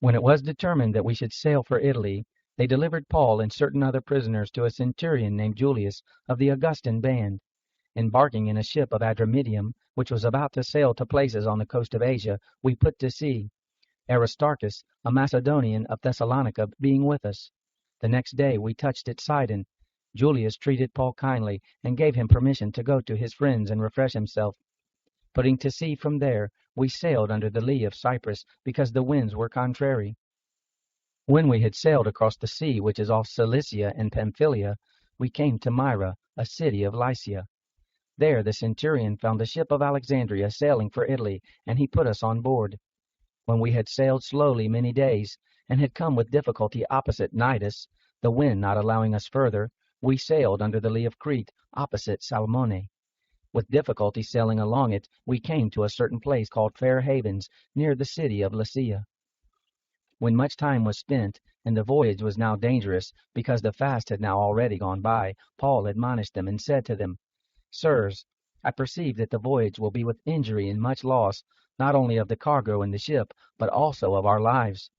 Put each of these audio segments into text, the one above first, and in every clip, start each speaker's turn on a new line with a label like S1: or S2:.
S1: When it was determined that we should sail for Italy, they delivered Paul and certain other prisoners to a centurion named Julius of the Augustan band. Embarking in a ship of Adramyttium, which was about to sail to places on the coast of Asia, we put to sea, Aristarchus, a Macedonian of Thessalonica, being with us. The next day we touched at Sidon. Julius treated Paul kindly and gave him permission to go to his friends and refresh himself. Putting to sea from there, we sailed under the lee of Cyprus, because the winds were contrary. When we had sailed across the sea which is off Cilicia and Pamphylia, we came to Myra, a city of Lycia. There the centurion found a ship of Alexandria sailing for Italy, and he put us on board. When we had sailed slowly many days, and had come with difficulty opposite Cnidus, the wind not allowing us further, we sailed under the lee of Crete, opposite Salmone. With difficulty sailing along it, we came to a certain place called Fair Havens, near the city of Lasea. When much time was spent, and the voyage was now dangerous, because the fast had now already gone by, Paul admonished them, and said to them, Sirs, I perceive that the voyage will be with injury and much loss, not only of the cargo and the ship, but also of our lives.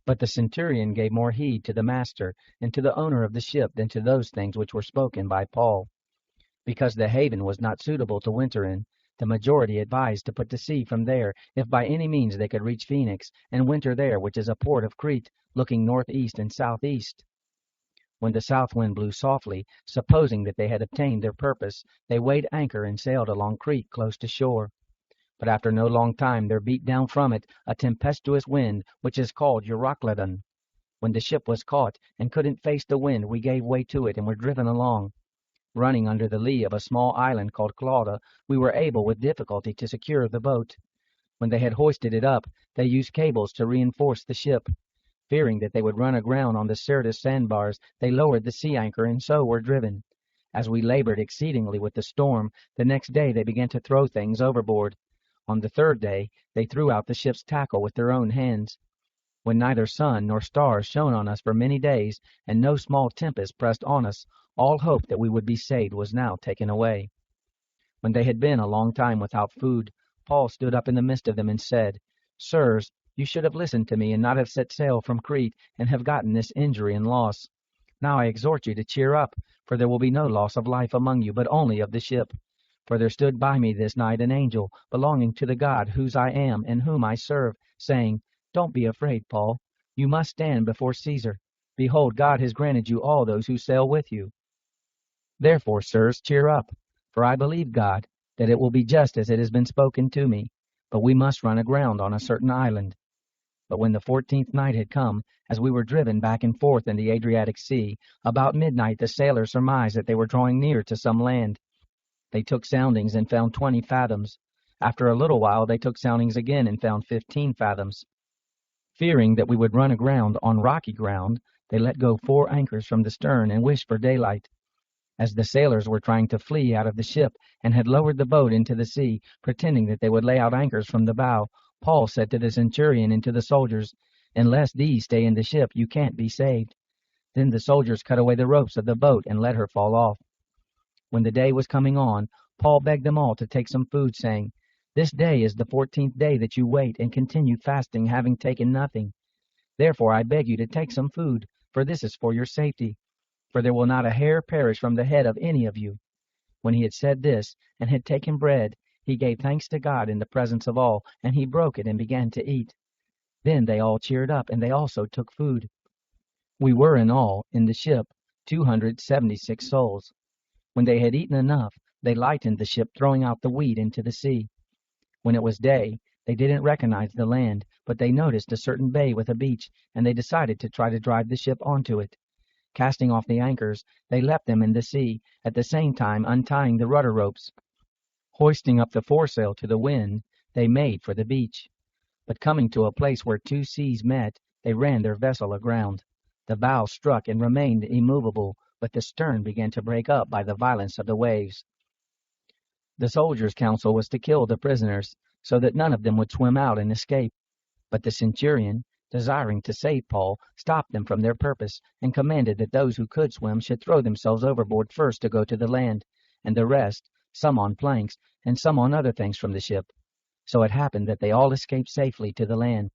S1: But the centurion gave more heed to the master and to the owner of the ship than to those things which were spoken by Paul. Because the haven was not suitable to winter in, the majority advised to put to sea from there, if by any means they could reach Phoenix, and winter there, which is a port of Crete, looking northeast and southeast. When the south wind blew softly, supposing that they had obtained their purpose, they weighed anchor and sailed along Crete close to shore. But after no long time there beat down from it a tempestuous wind, which is called Euroclydon. When the ship was caught, and couldn't face the wind, we gave way to it, and were driven along. Running under the lee of a small island called Clauda, we were able with difficulty to secure the boat. When they had hoisted it up, they used cables to reinforce the ship. Fearing that they would run aground on the Syrtis sandbars, they lowered the sea anchor, and so were driven. As we labored exceedingly with the storm, the next day they began to throw things overboard. On the third day they threw out the ship's tackle with their own hands. When neither sun nor stars shone on us for many days, and no small tempest pressed on us, all hope that we would be saved was now taken away. When they had been a long time without food, Paul stood up in the midst of them and said, Sirs, you should have listened to me, and not have set sail from Crete, and have gotten this injury and loss. Now I exhort you to cheer up, for there will be no loss of life among you, but only of the ship. For there stood by me this night an angel, belonging to the God whose I am, and whom I serve, saying, Don't be afraid, Paul. You must stand before Caesar. Behold, God has granted you all those who sail with you. Therefore, sirs, cheer up, for I believe God, that it will be just as it has been spoken to me, but we must run aground on a certain island. But when the 14th night had come, as we were driven back and forth in the Adriatic Sea, about midnight the sailors surmised that they were drawing near to some land. They took soundings and found 20 fathoms. After a little while they took soundings again and found 15 fathoms. Fearing that we would run aground on rocky ground, they let go 4 anchors from the stern and wished for daylight. As the sailors were trying to flee out of the ship, and had lowered the boat into the sea, pretending that they would lay out anchors from the bow, Paul said to the centurion and to the soldiers, Unless these stay in the ship, you can't be saved. Then the soldiers cut away the ropes of the boat and let her fall off. When the day was coming on, Paul begged them all to take some food, saying, This day is the 14th day that you wait and continue fasting, having taken nothing. Therefore I beg you to take some food, for this is for your safety. For there will not a hair perish from the head of any of you. When he had said this, and had taken bread, he gave thanks to God in the presence of all, and he broke it and began to eat. Then they all cheered up, and they also took food. We were in all, in the ship, 276 souls. When they had eaten enough, they lightened the ship, throwing out the wheat into the sea. When it was day, they didn't recognize the land, but they noticed a certain bay with a beach, and they decided to try to drive the ship onto it. Casting off the anchors, they left them in the sea, at the same time untying the rudder ropes. Hoisting up the foresail to the wind, they made for the beach. But coming to a place where 2 seas met, they ran their vessel aground. The bow struck and remained immovable, but the stern began to break up by the violence of the waves. The soldiers' counsel was to kill the prisoners, so that none of them would swim out and escape. But the centurion, desiring to save Paul, stopped them from their purpose, and commanded that those who could swim should throw themselves overboard first to go to the land, and the rest, some on planks, and some on other things from the ship. So it happened that they all escaped safely to the land.